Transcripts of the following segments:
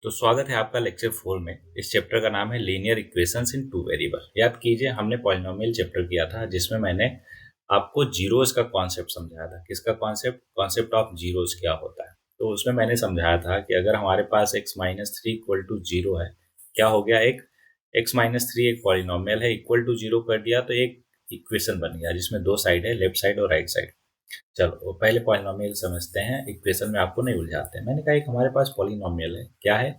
तो स्वागत है आपका लेक्चर 4 में। इस चैप्टर का नाम है लीनियर इक्वेशंस इन टू वेरिएबल। याद कीजिए हमने पॉलिनोमियल चैप्टर किया था जिसमें मैंने आपको जीरोस का कॉन्सेप्ट समझाया था। किसका कॉन्सेप्ट? कॉन्सेप्ट ऑफ जीरोस क्या होता है। तो उसमें मैंने समझाया था कि अगर हमारे पास x minus three equal to zero है, क्या हो गया, एक x माइनस थ्री एक पॉलिनोमियल है, इक्वल टू जीरो कर दिया तो एक इक्वेशन बन गया जिसमें दो साइड है, लेफ्ट साइड और राइट साइड। चलो वो पहले पॉलिनोमियल समझते हैं, इक्वेशन में आपको नहीं उलझाते हैं। मैंने कहा एक हमारे पास पॉलिनोमियल है, क्या है,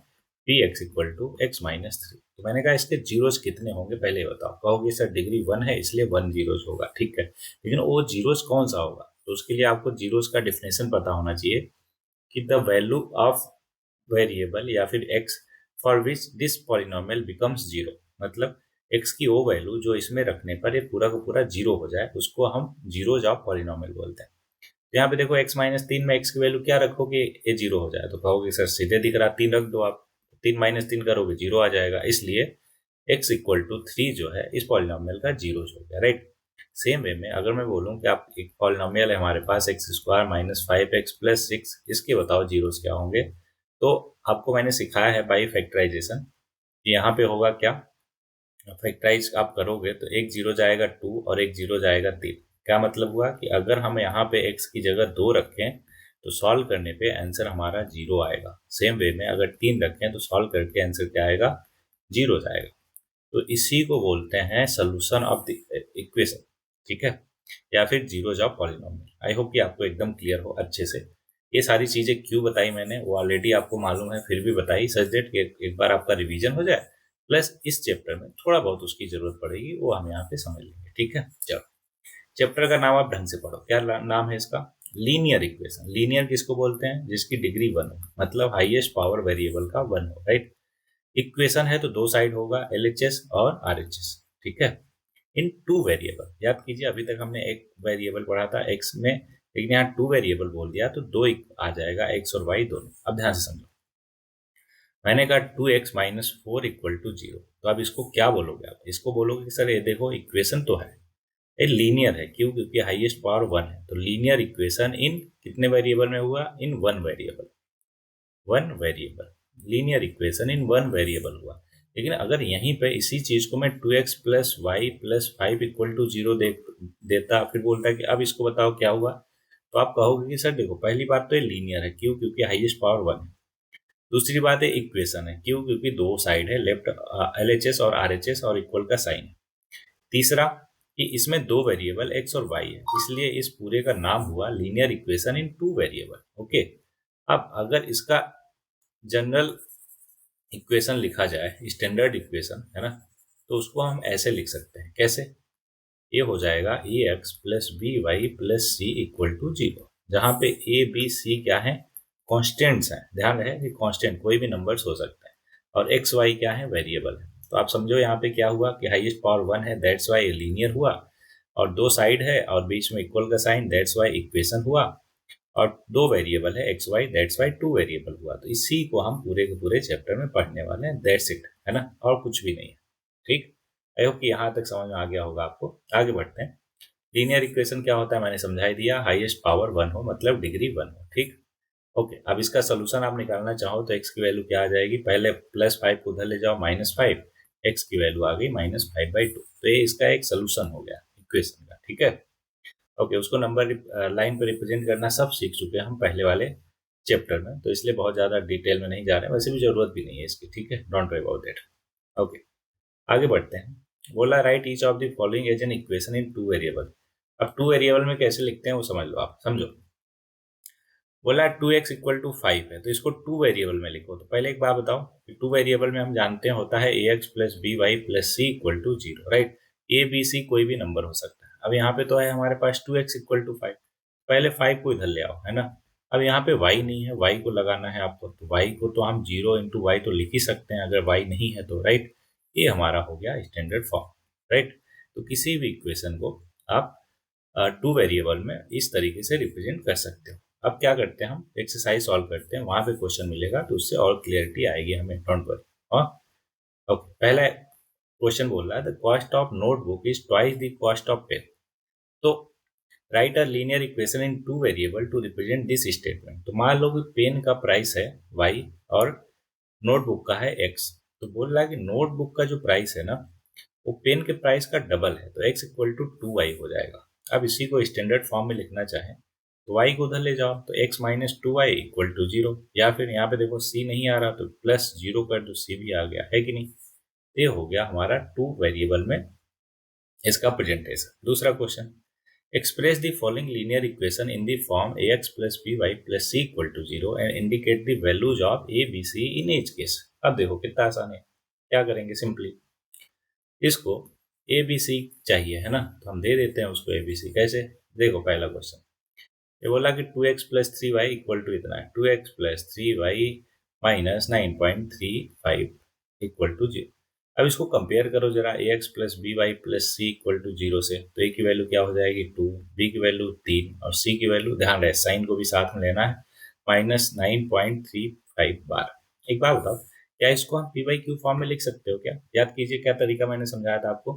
p x equal to x minus three. तो मैंने कहा इसके जीरोस कितने होंगे पहले बताओ। कहोगे सर डिग्री वन है इसलिए वन जीरोस होगा, ठीक है, लेकिन वो जीरोस कौन सा होगा? तो उसके लिए आपको जीरोस का डिफिनेशन पता होना चाहिए कि द वैल्यू ऑफ वेरिएबल या फिर x for which this polynomial becomes zero, मतलब एक्स की वो वैल्यू जो इसमें रखने पर ये पूरा का पूरा जीरो हो जाए उसको हम जीरोज ऑफ पॉलिनोमियल बोलते हैं। तो यहाँ पे देखो x माइनस तीन में x की वैल्यू क्या रखोगे, ये जीरो हो जाए। तो कहोगे सर सीधे दिख रहा, तीन रख दो आप, तीन माइनस तीन करोगे जीरो आ जाएगा, इसलिए x इक्वल टू थ्री जो है इस पॉलिनोमियल का जीरो हो गया, राइट। सेम वे में अगर मैं बोलूँ कि आप एक पॉलिनोमियल है हमारे पास x square minus five x plus six, इसके बताओ जीरोस क्या होंगे। तो आपको मैंने सिखाया है बाई फैक्टराइजेशन, यहाँ पे होगा क्या, फैक्टराइज आप करोगे तो एक जीरो जाएगा टू और एक जीरो जाएगा तीन। क्या मतलब हुआ कि अगर हम यहाँ पे x की जगह दो रखें तो सॉल्व करने पे आंसर हमारा जीरो आएगा। सेम वे में अगर तीन रखें तो सॉल्व करके आंसर क्या आएगा, जीरो जाएगा। तो इसी को बोलते हैं सोल्यूशन ऑफ द इक्वेशन, ठीक है, या फिर zeros of polynomial. I hope कि आपको एकदम क्लियर हो अच्छे से। ये सारी चीजें क्यों बताई मैंने वो ऑलरेडी आपको मालूम है, फिर भी बताई सच दैट कि एक बार आपका रिवीजन हो जाए, प्लस इस चैप्टर में थोड़ा बहुत उसकी जरूरत पड़ेगी वो हम यहाँ पे समझ लेंगे, ठीक है। चलो चैप्टर का नाम आप ढंग से पढ़ो, क्या नाम है इसका, लीनियर इक्वेशन। लीनियर किसको बोलते हैं? जिसकी डिग्री वन हो, मतलब हाईएस्ट पावर वेरिएबल का वन हो, राइट। इक्वेशन है तो दो साइड होगा, एलएचएस और आरएचएस, ठीक है, इन टू वेरिएबल। याद कीजिए अभी तक हमने एक वेरिएबल पढ़ा था एक्स में, लेकिन यहाँ टू वेरिएबल बोल दिया तो दो आ जाएगा, एक्स और वाई दोनों। अब ध्यान से समझो, मैंने कहा two x minus four equal to zero, तो अब इसको क्या बोलोगे? आप इसको बोलोगे कि सर ये देखो इक्वेशन तो है, ये लीनियर है, क्यों? क्योंकि हाईएस्ट पावर वन है। तो लीनियर इक्वेशन इन कितने वेरिएबल में हुआ? In one variable, one variable, linear equation in one variable हुआ। लेकिन अगर यहीं पे इसी चीज को मैं two x plus y plus five equal to zero देता, फिर बोलता कि अब इसको बताओ क्या हुआ, तो आप कहोगे कि सर देखो पहली बात तो ये लीनियर है, क्यों? क्योंकि हाईएस्ट पावर वन है। दूसरी बात है इक्वेशन है, क्यों? क्योंकि दो साइड है, लेफ्ट एलएचएस और आरएचएस और इक्वल का साइन है। तीसरा कि इसमें दो वेरिएबल एक्स और वाई है, इसलिए इस पूरे का नाम हुआ linear equation in two variable, okay. अब अगर इसका जनरल इक्वेशन लिखा जाए, स्टैंडर्ड इक्वेशन है ना, तो उसको हम ऐसे लिख सकते हैं, कैसे? ये हो जाएगा a x plus b y plus c equal to zero, जहाँ पे ए बी सी क्या है, कॉन्स्टेंट्स हैं। ध्यान रहे कि कॉन्स्टेंट कोई भी नंबर्स हो सकता है, और एक्स वाई क्या है, वेरिएबल है। तो आप समझो यहाँ पे क्या हुआ कि हाईएस्ट पावर वन है, दैट्स वाई लीनियर हुआ, और दो साइड है और बीच में इक्वल का साइन, दैट्स वाई इक्वेशन हुआ, और दो वेरिएबल है x y, that's why two variable हुआ। तो इसी को हम पूरे के पूरे चैप्टर में पढ़ने वाले हैं, दैट्स इट, है ना, और कुछ भी नहीं है, ठीक। आई होप कि यहाँ तक समझ में आ गया होगा आपको। आगे बढ़ते हैं। लीनियर इक्वेशन क्या होता है मैंने समझा ही दिया, हाईएस्ट पावर वन हो मतलब डिग्री वन हो, ठीक। ओके, अब इसका सोल्यूशन आप निकालना चाहो तो एक्स की वैल्यू क्या आ जाएगी, पहले प्लस फाइव को उधर ले जाओ, माइनस फाइव, एक्स की वैल्यू आ गई माइनस फाइव बाई टू। तो ये इसका एक सोल्यूशन हो गया इक्वेशन का, ठीक है। ओके, उसको नंबर लाइन पे रिप्रेजेंट करना सब सीख चुके हैं हम पहले वाले चैप्टर में, तो इसलिए बहुत ज़्यादा डिटेल में नहीं जा रहे हैं, वैसे भी ज़रूरत भी नहीं है इसकी, ठीक है, don't worry about that. Okay, आगे बढ़ते हैं। बोला right each of the following as an equation in two variable. अब टू वेरिएबल में कैसे लिखते हैं वो समझ लो, आप समझो। बोला two x equal to five है तो इसको टू वेरिएबल में लिखो। तो पहले एक बात बताओ कि टू वेरिएबल में हम जानते हैं होता है a x plus b y plus c equal to zero, right. A b c कोई भी नंबर हो सकता है। अब यहाँ पे तो है हमारे पास two x equal to five, पहले फाइव को इधर ले आओ, है ना। अब यहाँ पे वाई नहीं है, वाई को लगाना है आपको, तो वाई को तो हम जीरो इंटू वाई तो लिख ही सकते हैं अगर वाई नहीं है तो, राइट। ये हमारा हो गया स्टैंडर्ड फॉर्म, राइट। तो किसी भी इक्वेशन को आप टू वेरिएबल में इस तरीके से रिप्रेजेंट कर सकते हो। अब क्या करते हैं, हम एक्सरसाइज सॉल्व करते हैं, वहां पे क्वेश्चन मिलेगा तो उससे और क्लियरिटी आएगी हमें, डोंट वरी। और ओके, पहला क्वेश्चन बोल रहा है the cost of notebook is twice the cost of pen. तो write a linear equation in two variable to represent this statement. तो मान लो कि पेन का प्राइस है वाई और नोटबुक का है x, तो बोल रहा है कि नोटबुक का जो प्राइस है ना वो पेन के प्राइस का डबल है, तो x इक्वल टू 2y हो जाएगा। अब इसी को स्टैंडर्ड फॉर्म में लिखना चाहें तो y को उधर ले जाओ, तो x minus two y equal to zero, या फिर यहाँ पे देखो c नहीं आ रहा तो प्लस जीरो कर दो, c भी आ गया है कि नहीं। ये हो गया हमारा टू वेरिएबल में इसका प्रेजेंटेशन। दूसरा question, express the following linear equation in the form ax plus by plus c equal to 0 and indicate the values of a, b, c in each case। अब देखो कितना आसान है, क्या करेंगे, सिंपली इसको ए बी सी चाहिए है ना, तो हम दे देते हैं उसको ए बी सी। कैसे, देखो पहला क्वेश्चन ये बोला कि 2x plus three y equal to इतना है, 2x plus three y minus 9.35 equal to zero. अब इसको कंपेयर करो जरा a x plus b y plus c equal to zero से, तो ए की वैल्यू क्या हो जाएगी 2, बी की वैल्यू 3 और सी की वैल्यू, ध्यान रहे साइन को भी साथ में लेना है, -9.35 बार। एक बात बताओ, क्या इसको हम पी बाई क्यू फॉर्म में लिख सकते हो क्या? याद कीजिए क्या तरीका मैंने समझाया था आपको।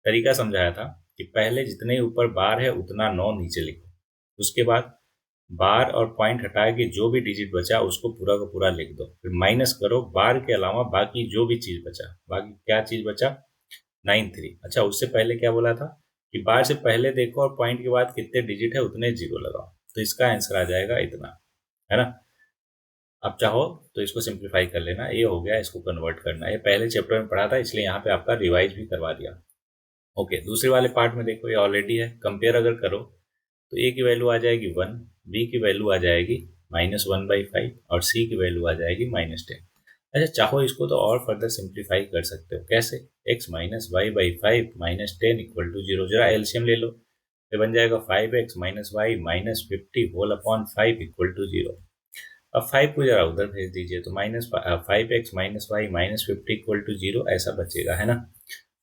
तरीका समझाया था कि पहले जितने ऊपर बार है उतना 9 नीचे लिखो, उसके बाद बार और पॉइंट हटा के जो भी डिजिट बचा उसको पूरा का पूरा लिख दो, फिर माइनस करो बार के अलावा बाकी जो भी चीज बचा। बाकी क्या चीज बचा, 93। अच्छा, उससे पहले क्या बोला था कि बार से पहले देखो और पॉइंट के बाद कितने डिजिट है उतने जीरो लगाओ, तो इसका आंसर आ जाएगा इतना, है ना। अब चाहो तो इसको सिंप्लीफाई कर लेना, ये हो गया, इसको कन्वर्ट करना। ये पहले चैप्टर में पढ़ा था इसलिए यहाँ पे आपका रिवाइज भी करवा दिया। ओके, दूसरे वाले पार्ट में देखो ये ऑलरेडी है, कंपेयर अगर करो तो ए की वैल्यू आ जाएगी 1, बी की वैल्यू आ जाएगी -1/5 और सी की वैल्यू आ जाएगी -10। अच्छा, चाहो इसको तो और फर्दर सिंप्लीफाई कर सकते हो। कैसे, x minus y by five minus ten equal to zero, जरा एलसीएम ले लो, ये बन जाएगा 5x minus y minus 50 whole upon 5 equal to zero. अब 5 को जरा उधर भेज दीजिए, तो -5x minus y minus 50 equal to zero ऐसा बचेगा, है ना।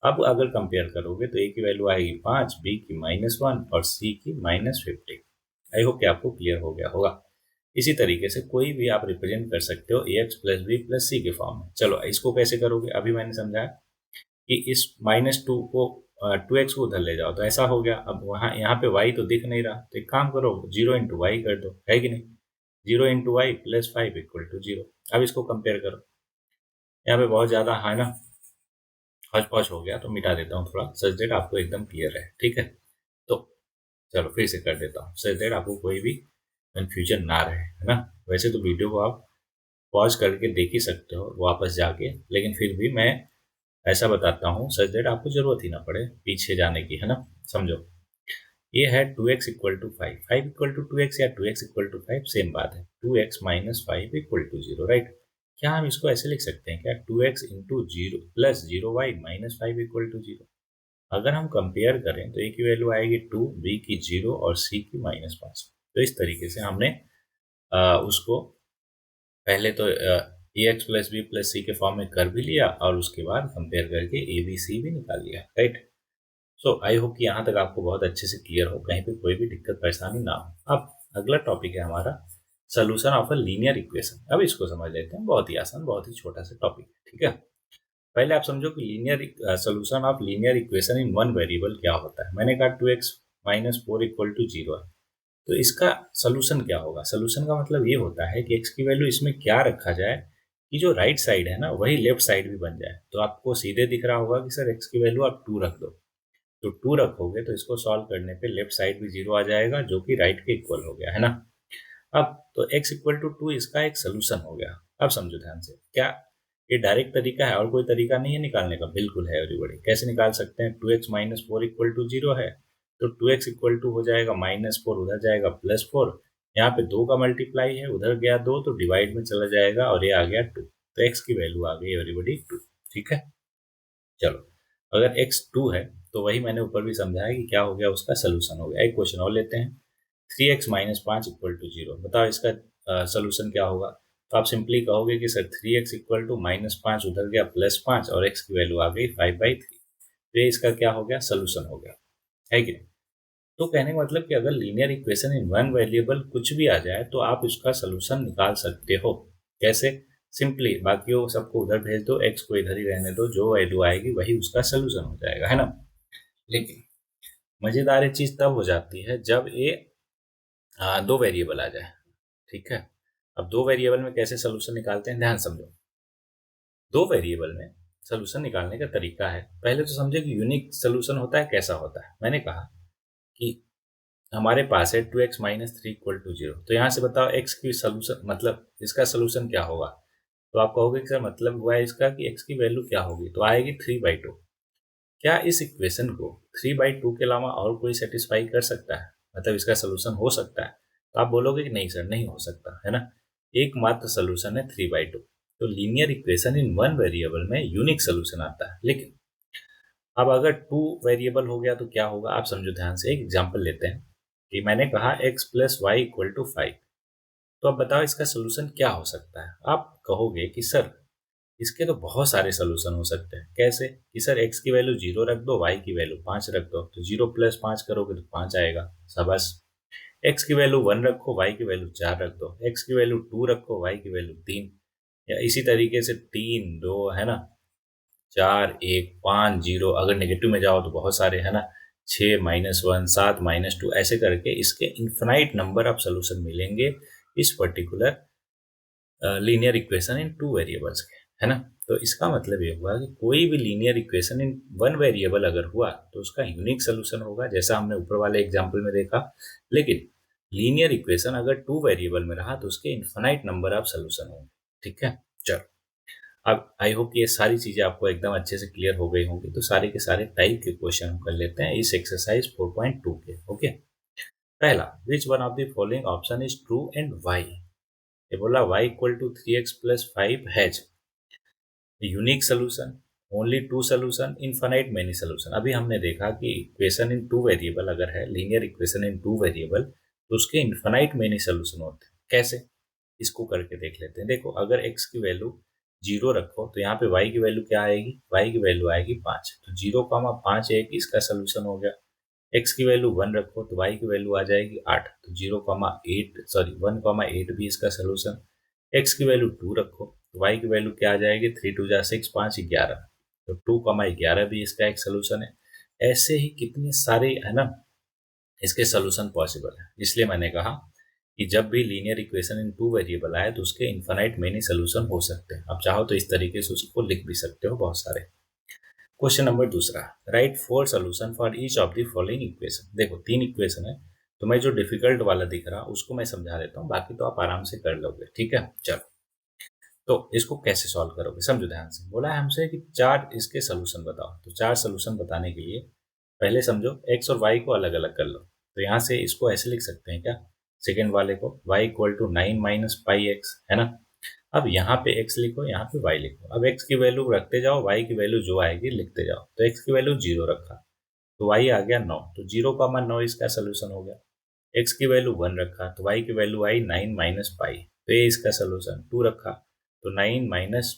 अब अगर कंपेयर करोगे तो ए की वैल्यू आएगी 5, बी की -1 और सी की -50। आई होप कि आपको क्लियर हो गया होगा। इसी तरीके से कोई भी आप रिप्रेजेंट कर सकते हो ए एक्स प्लस बी प्लस सी के फॉर्म में। चलो इसको कैसे करोगे, अभी मैंने समझाया कि इस -2 को 2x को उधर ले जाओ, तो ऐसा हो गया। अब वहाँ यहाँ पे y तो दिख नहीं रहा, तो एक काम करो 0 इंटू वाई कर दो, है कि नहीं। 0 into y plus 5 equal to zero. अब इसको कंपेयर करो, यहाँ पे बहुत ज़्यादा है ना हौच पौच हो गया, तो मिटा देता हूँ थोड़ा, सच देट आपको एकदम क्लियर रहे, ठीक है। तो चलो फिर से कर देता हूँ, सच देट आपको कोई भी कन्फ्यूजन ना रहे, है ना। वैसे तो वीडियो को आप पॉज करके देख ही सकते हो वापस जाके, लेकिन फिर भी मैं ऐसा बताता हूँ सच देट आपको जरूरत ही ना पड़े पीछे जाने की, है ना। समझो, ये है 2x equal to 5, 5 equal to 2x या 2x इक्वल टू 5 सेम बात है, 2x minus 5 equal to zero, right. क्या हम इसको ऐसे लिख सकते हैं क्या, 2x into zero plus zero y minus 5 equal to zero. अगर हम कंपेयर करें तो ए की वैल्यू आएगी 2, बी की 0 और सी की -5। तो इस तरीके से हमने उसको पहले तो ए एक्स प्लस बी प्लस सी के फॉर्म में कर भी लिया और उसके बाद कंपेयर करके ए बी सी भी निकाल लिया, राइट। सो आई होप कि यहाँ तक आपको बहुत अच्छे से क्लियर हो, कहीं पे कोई भी दिक्कत परेशानी ना हो। अब अगला टॉपिक है हमारा solution of a linear equation. अब इसको समझ लेते हैं, बहुत ही आसान, बहुत ही छोटा सा टॉपिक है, ठीक है। पहले आप समझो कि linear solution of linear equation in one variable क्या होता है। मैंने कहा 2x minus four equal to zero है, तो इसका सोल्यूशन क्या होगा। सोल्यूशन का मतलब ये होता है कि x की वैल्यू इसमें क्या रखा जाए कि जो राइट साइड है ना वही लेफ्ट साइड भी बन जाए। तो आपको सीधे दिख रहा होगा कि सर x की वैल्यू आप 2 रख दो, तो 2 रखोगे तो इसको सॉल्व करने पे लेफ्ट साइड भी 0 आ जाएगा जो कि राइट के इक्वल हो गया, है ना। अब तो x इक्वल टू 2 इसका एक सोल्यूशन हो गया। अब समझो ध्यान से, क्या ये डायरेक्ट तरीका है और कोई तरीका नहीं है निकालने का? बिल्कुल है एवरीबॉडी। कैसे निकाल सकते हैं, 2x minus four equal to zero है, तो 2x इक्वल टू हो जाएगा -4, उधर जाएगा +4, यहाँ पे 2 का मल्टीप्लाई है, उधर गया 2 तो डिवाइड में चला जाएगा और ये आ गया 2, तो x की वैल्यू आ गई एवरीबॉडी 2, ठीक है। चलो, अगर x 2 है तो वही मैंने ऊपर भी समझाया कि क्या हो गया, उसका सोल्यूशन हो गया। एक क्वेश्चन और लेते हैं, 3x minus 5 equal to zero, बताओ इसका सोल्यूशन क्या होगा। तो आप सिंपली कहोगे कि सर 3x इक्वल टू -5 उधर गया +5 और x की वैल्यू आ गई 5/3, तो ये इसका क्या हो गया, सोल्यूशन हो गया, है कि नहीं। तो कहने का मतलब कि अगर linear equation in one variable कुछ भी आ जाए तो आप इसका सोल्यूशन निकाल सकते हो। कैसे, सिंपली बाकियों सबको उधर भेज दो, x को इधर ही रहने दो, जो वैल्यू आएगी वही उसका सोल्यूशन हो जाएगा, है ना। लेकिन मजेदार चीज तब हो जाती है जब ये दो वेरिएबल आ जाए, ठीक है। अब दो वेरिएबल में कैसे सोल्यूशन निकालते हैं, ध्यान समझो। दो वेरिएबल में सोल्यूशन निकालने का तरीका है। पहले तो समझे कि यूनिक सोल्यूशन होता है कैसा होता है। मैंने कहा कि हमारे पास है 2x minus three equal to zero, तो यहाँ से बताओ x की सोल्यूशन मतलब इसका सोल्यूशन क्या होगा। तो आप कहोगे कि सर मतलब हुआ है इसका कि x की वैल्यू क्या होगी, तो आएगी 3/2। क्या इस इक्वेशन को 3/2 के अलावा और कोई सेटिस्फाई कर सकता है, मतलब इसका सोल्यूशन हो सकता है? तो आप बोलोगे कि नहीं सर नहीं हो सकता, है ना। एकमात्र सोल्यूशन है 3/2। तो linear equation in one variable में यूनिक सोल्यूशन आता है। लेकिन अब अगर टू वेरिएबल हो गया तो क्या होगा, आप समझो ध्यान से। एक एग्जांपल लेते हैं कि मैंने कहा x plus y equal to 5। तो अब बताओ इसका सोल्यूशन क्या हो सकता है। आप कहोगे कि सर इसके तो बहुत सारे सोल्यूशन हो सकते हैं। कैसे कि सर x की वैल्यू 0 रख दो, y की वैल्यू 5 रख दो, तो 0 प्लस 5 करोगे तो 5 आएगा। शाबाश। x की वैल्यू 1 रखो, y की वैल्यू 4 रख दो, x की वैल्यू 2 रखो, y की वैल्यू 3, या इसी तरीके से 3 2 है ना, 4 1 5 0, अगर नेगेटिव में जाओ तो बहुत सारे, है ना, 6 -1 7 -2, ऐसे करके इसके इन्फिनाइट नंबर ऑफ सोल्यूशन मिलेंगे इस particular linear equation in two variables के, है ना। तो इसका मतलब ये हुआ कि कोई भी linear equation in one variable अगर हुआ तो उसका यूनिक सोल्यूशन होगा, जैसा हमने ऊपर वाले एग्जांपल में देखा। लेकिन लीनियर इक्वेशन अगर टू वेरिएबल में रहा तो उसके इन्फिनाइट नंबर ऑफ सोल्यूशन होंगे। ठीक है, चलो। अब आई होप ये सारी चीजें आपको एकदम अच्छे से क्लियर हो गई होंगी। तो सारे के सारे टाइप के क्वेश्चन हम कर लेते हैं इस एक्सरसाइज 4.2 के। ओके, पहला, which one of the following option is true and why. ये बोला y equal to 3x plus 5 has unique solution, only two solution, infinite many solution. अभी हमने देखा कि इक्वेशन इन टू वेरिएबल अगर है, linear equation in two variable, तो उसके इनफाइनाइट मेनी सोल्यूशन होते हैं। कैसे, इसको करके देख लेते हैं। देखो, अगर x की वैल्यू 0 रखो तो यहाँ पे y की वैल्यू क्या आएगी, y की वैल्यू आएगी 5, तो 0,5 एक इसका सोल्यूशन हो गया। x की वैल्यू 1 रखो तो y की वैल्यू आ जाएगी 8, तो 0,8 सॉरी 1,8 भी इसका सोल्यूशन। x की वैल्यू 2 रखो तो y की वैल्यू क्या आ जाएगी, 3 2 जा 6 5 11, तो 2,11 भी इसका एक सोल्यूशन है। ऐसे ही कितने सारे, है ना, इसके सोल्यूशन पॉसिबल है। इसलिए मैंने कहा कि जब भी linear equation in two variable आए तो उसके इन्फिनाइट मेनी सोल्यूशन हो सकते हैं। अब चाहो तो इस तरीके से उसको लिख भी सकते हो बहुत सारे। क्वेश्चन नंबर दूसरा, right four solution for each of the following equation. देखो 3 इक्वेशन है, तो मैं जो डिफिकल्ट वाला दिख रहा उसको मैं समझा देता हूँ, बाकी तो आप आराम से कर लोगे। ठीक है, चलो। तो इसको कैसे सॉल्व करोगे, समझो ध्यान से। बोला है हमसे कि 4 इसके सोल्यूशन बताओ। तो 4 सोल्यूशन बताने के लिए पहले समझो x और y को अलग अलग कर लो। तो यहाँ से इसको ऐसे लिख सकते हैं क्या, सेकेंड वाले को y equal to 9 minus pi x, है ना। अब यहाँ पे x लिखो, यहाँ पे y लिखो। अब x की वैल्यू रखते जाओ, y की वैल्यू जो आएगी लिखते जाओ। तो x की वैल्यू 0 रखा तो y आ गया 9, तो 0,9 इसका सोल्यूशन हो गया। x की वैल्यू 1 रखा तो y की वैल्यू आई 9 माइनस पाई, तो ये इसका सोल्यूशन। 2 रखा तो 9 माइनस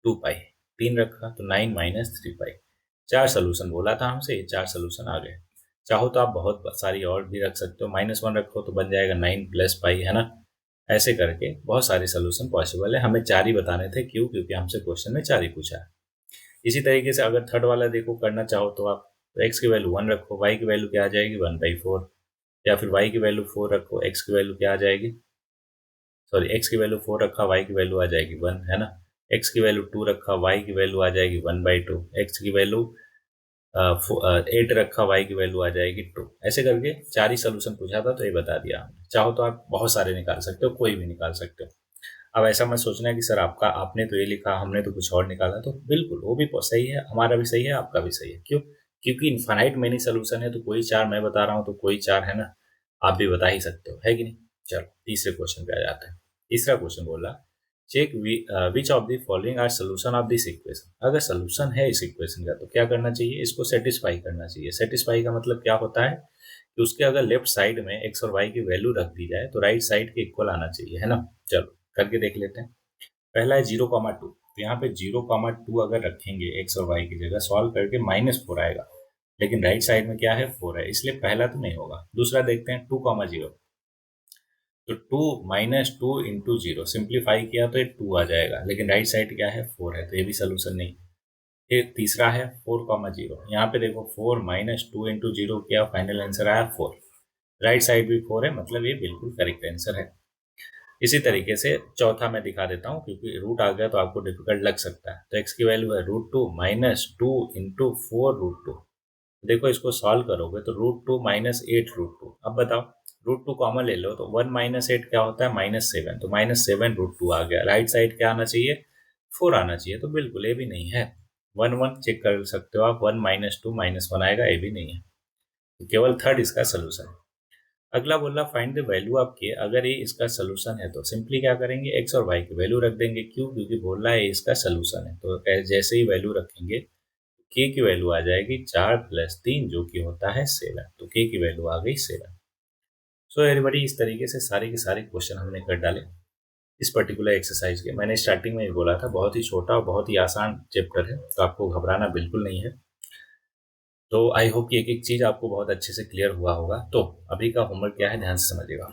2 पाई, 3 रखा तो 9 माइनस 3 पाई। 4 सोल्यूशन बोला था हमसे, ये 4 सोल्यूशन आ गए। चाहो तो आप बहुत सारी और भी रख सकते हो, -1 रखो तो बन जाएगा 9 प्लस पाई, है ना। ऐसे करके बहुत सारे सोल्यूशन पॉसिबल है। हमें 4 ही बताने थे, क्यों, क्योंकि हमसे क्वेश्चन में 4 ही पूछा है। इसी तरीके से अगर थर्ड वाला देखो करना चाहो तो आप, तो x की वैल्यू 1 रखो, y की वैल्यू क्या आ जाएगी 1/4, या फिर y की वैल्यू 4 रखो, x की वैल्यू क्या आ जाएगी, सॉरी x की वैल्यू 4 रखा, y की वैल्यू आ जाएगी 1, है ना। x की वैल्यू 2 रखा, y की वैल्यू आ जाएगी 1/2, x की वैल्यू 8 रखा, y की वैल्यू आ जाएगी 2। ऐसे करके 4 ही सोल्यूशन पूछा था, तो ये बता दिया हमने। चाहो तो आप बहुत सारे निकाल सकते हो, कोई भी निकाल सकते हो। अब ऐसा मत सोचना कि सर आपका, आपने तो ये लिखा हमने तो कुछ और निकाला। तो बिल्कुल वो भी सही है, हमारा भी सही है, आपका भी सही है। क्यों, क्योंकि इन्फाइनाइट मेनी सोल्यूशन है, तो कोई 4 मैं बता रहा हूँ तो कोई 4, है ना, आप भी बता ही सकते हो, है कि नहीं। चलो तीसरे क्वेश्चन पे आ जाते हैं। तीसरा क्वेश्चन बोला, check which of the following are solution of this equation. अगर सोल्यूशन है इस इक्वेशन का तो क्या करना चाहिए, इसको सेटिस्फाई करना चाहिए। सेटिस्फाई का मतलब क्या होता है कि उसके अगर लेफ्ट साइड में एक्स और वाई की वैल्यू रख दी जाए तो राइट साइड के इक्वल आना चाहिए, है ना। चलो करके देख लेते हैं। पहला है 0,2, तो यहाँ पे 0,2 अगर रखेंगे एक्स और वाई की जगह, सॉल्व करके -4 आएगा। लेकिन राइट साइड में क्या है 4 है, इसलिए पहला तो नहीं होगा। दूसरा देखते हैं 2,0, तो 2 -2 इंटू 0 सिंप्लीफाई किया तो ये 2 आ जाएगा, लेकिन राइट साइड क्या है 4 है, तो ये भी सोल्यूशन नहीं। फिर तीसरा है 4,0, यहाँ पे देखो 4 -2 इंटू 0 किया, फाइनल आंसर आया 4। राइट साइड भी 4 है, मतलब ये बिल्कुल करेक्ट आंसर है। इसी तरीके से चौथा मैं दिखा देता हूँ, क्योंकि रूट आ गया तो आपको डिफिकल्ट लग सकता है। तो x की वैल्यू है √2 माइनस 2 इंटू 4√2। देखो इसको सॉल्व करोगे तो √2 माइनस 8√2। अब बताओ, √2 कॉमन ले लो तो 1 माइनस 8 क्या होता है, -7। तो -7√2 आ गया। राइट साइड क्या आना चाहिए, 4 आना चाहिए। तो बिल्कुल ये भी नहीं है। 1 1 चेक कर सकते हो आप, 1 माइनस 2 -1 आएगा, ये भी नहीं है। तो केवल थर्ड इसका सोल्यूशन है। अगला बोला फाइंड द वैल्यू ऑफ के। अगर ये इसका सोल्यूशन है तो सिंपली क्या करेंगे, एक्स और वाई की वैल्यू रख देंगे। क्यों, क्योंकि बोला है इसका सोल्यूशन है। तो जैसे ही वैल्यू रखेंगे के की वैल्यू आ जाएगी 4 + 3 जो कि होता है 7। तो के की वैल्यू आ गई 7। सो एवरीबॉडी, इस तरीके से सारे के सारे क्वेश्चन हमने कर डाले इस पर्टिकुलर एक्सरसाइज के। मैंने स्टार्टिंग में ही बोला था बहुत ही छोटा और बहुत ही आसान चैप्टर है, तो आपको घबराना बिल्कुल नहीं है। तो आई होप कि एक एक चीज आपको बहुत अच्छे से क्लियर हुआ होगा। तो अभी का होमवर्क क्या है, ध्यान से समझिएगा।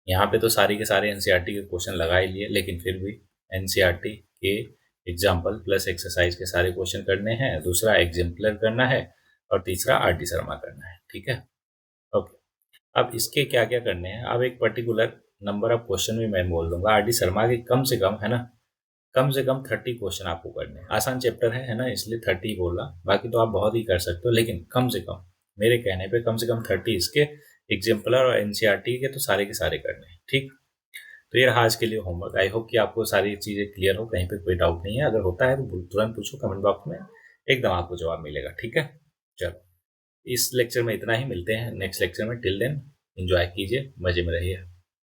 यहाँ पे तो सारी के सारे एनसीईआरटी के क्वेश्चन लगा ही लिए, लेकिन फिर भी एनसीईआरटी के एग्जाम्पल प्लस एक्सरसाइज के सारे क्वेश्चन करने हैं। दूसरा एग्जाम्पलर करना है और तीसरा आर.डी. शर्मा करना है। ठीक है, ओके। अब इसके क्या क्या करने हैं, अब एक पर्टिकुलर नंबर ऑफ क्वेश्चन भी मैं बोल दूंगा। आर.डी. शर्मा के कम से कम, है ना, कम से कम 30 क्वेश्चन आपको करने हैं। आसान चैप्टर है ना, इसलिए 30 बोला। बाकी तो आप बहुत ही कर सकते हो, लेकिन कम से कम मेरे कहने पे कम से कम 30 इसके एग्जाम्पलर और एनसीईआरटी के तो सारे के सारे करने हैं। ठीक, तो ये रहा आज के लिए होमवर्क। आई होप कि आपको सारी चीज़ें क्लियर हो, कहीं पे कोई डाउट नहीं है। अगर होता है तो तुरंत पूछो कमेंट बॉक्स में, एकदम आपको जवाब मिलेगा। ठीक है, चलो इस लेक्चर में इतना ही। मिलते हैं नेक्स्ट लेक्चर में। टिल देन एंजॉय कीजिए, मजे में रहिए।